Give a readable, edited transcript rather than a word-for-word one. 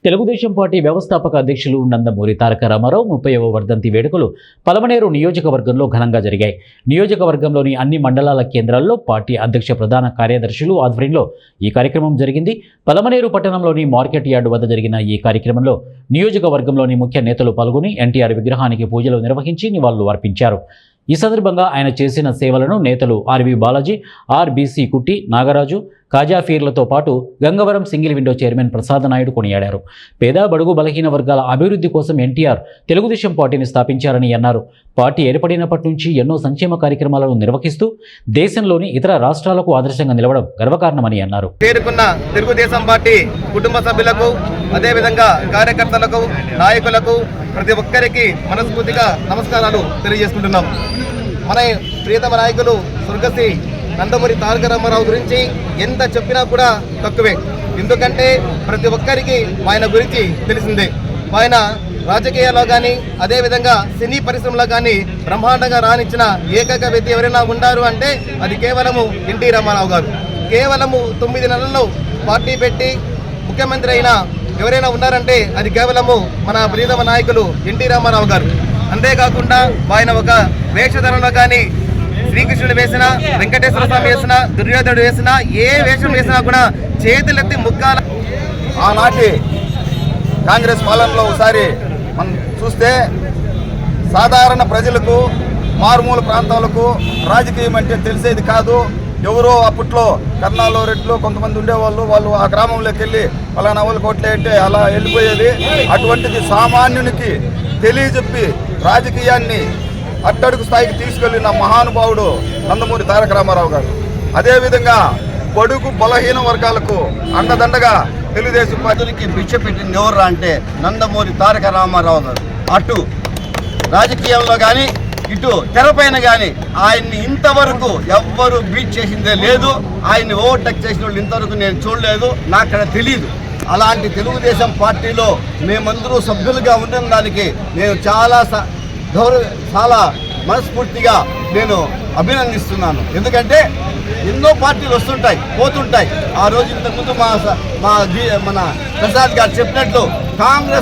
Telugu Desam party వ్యవస్థాపక అధ్యక్షులు నందమూరి తారక రామారావు 30వ వర్ధంతి వేడుకలు పలమనేరు నియోజకవర్గంలో ఘనంగా జరిగాయి. నియోజకవర్గంలోని అన్ని మండలాల కేంద్రాల్లో పార్టీ అధ్యక్ష ప్రధాన కార్యదర్శులు ఆధ్వర్యంలో ఈ కార్యక్రమం జరిగింది. పలమనేరు పట్టణంలోని మార్కెట్ యార్డు వద్ద జరిగిన ఈ కార్యక్రమంలో నియోజకవర్గంలోని ముఖ్య నేతలు పాల్గొని ఎన్టీఆర్ విగ్రహానికి పూజలు నిర్వహించి నివాళులు అర్పించారు. ఈ సందర్భంగా ఆయన చేసిన సేవలను నేతలు ఆర్వి బాలాజీ, ఆర్బీసీ కుట్టి, నాగరాజు, కాజాఫీర్లతో పాటు Gangavaram single window chairman Prasad Naidu కొనియాడారు. పేద బడుగు బలహీన వర్గాల అభివృద్ధి కోసం ఎన్టీఆర్ తెలుగుదేశం పార్టీని స్థాపించారని అన్నారు. పార్టీ ఏర్పడినప్పటి నుంచి ఎన్నో సంక్షేమ కార్యక్రమాలను నిర్వహిస్తూ దేశంలోని ఇతర రాష్ట్రాలకు ఆదర్శంగా నిలవడం గర్వకారణమని అన్నారు. పేరుకున్న తెలుగుదేశం పార్టీ కుటుంబ సభ్యులకు, అదేవిధంగా కార్యకర్తలకు, నాయకులకు ప్రతి ఒక్కరికి మనస్ఫూర్తిగా నమస్కారాలు తెలియజేసుకుంటున్నాం. మన ప్రియతమ నాయకులు స్వర్గశ్రీ నందమూరి తారక రామారావు గురించి ఎంత చెప్పినా కూడా తక్కువే. ఎందుకంటే ప్రతి ఒక్కరికి ఆయన గురించి తెలిసిందే. ఆయన రాజకీయాల్లో కానీ, అదేవిధంగా సినీ పరిశ్రమలో కానీ బ్రహ్మాండంగా రాణించిన ఏకైక వ్యక్తి ఎవరైనా ఉన్నారు అంటే అది కేవలము ఎన్టీ రామారావు గారు. కేవలము 9 నెలల్లో పార్టీ పెట్టి ముఖ్యమంత్రి అయిన ఎవరైనా ఉన్నారంటే అది కేవలము మన ప్రియతమ నాయకులు ఎన్టీ రామారావు గారు. అంతేకాకుండా ఆయన ఒక వేషధరంలో కానీ శ్రీకృష్ణుడు వేసినా, వెంకటేశ్వర స్వామి వేసినా, దుర్యోధనుడు వేసినా, ఏ వేషం వేసినా కూడా చేతులెత్తి ముక్కాల. ఆనాటి కాంగ్రెస్ పాలనలో ఒకసారి మనం చూస్తే సాధారణ ప్రజలకు, మారుమూల ప్రాంతాలకు రాజకీయం అంటే తెలిసేది కాదు. ఎవరో అప్పట్లో కర్నాలో రెడ్లు కొంతమంది ఉండేవాళ్ళు, వాళ్ళు ఆ గ్రామంలోకి వెళ్ళి పలానా వాళ్ళకి ఓట్లే అంటే అలా వెళ్ళిపోయేది. అటువంటిది సామాన్యునికి తెలియజెప్పి రాజకీయాన్ని అట్టడుగు స్థాయికి తీసుకెళ్లిన మహానుభావుడు నందమూరి తారక రామారావు గారు. అదేవిధంగా బడుగు బలహీన వర్గాలకు అండదండగా తెలుగుదేశం పార్టీకి భిక్ష పెట్టింది ఎవరు అంటే నందమూరి తారక రామారావు గారు. అటు రాజకీయంలో కానీ, ఇటు తెరపైన కానీ ఆయన్ని ఇంతవరకు ఎవ్వరూ బీట్ చేసిందే లేదు. ఆయన్ని ఓవర్టేక్ చేసిన వాళ్ళు ఇంతవరకు నేను చూడలేదు, నాకు అక్కడ తెలియదు. అలాంటి తెలుగుదేశం పార్టీలో మేమందరూ సభ్యులుగా ఉండడానికి నేను చాలా మనస్ఫూర్తిగా నేను అభినందిస్తున్నాను. ఎందుకంటే ఎన్నో పార్టీలు వస్తుంటాయి, పోతుంటాయి. ఆ రోజు ఇంతకుముందు మన ప్రసాద్ గారు చెప్పినట్లు కాంగ్రెస్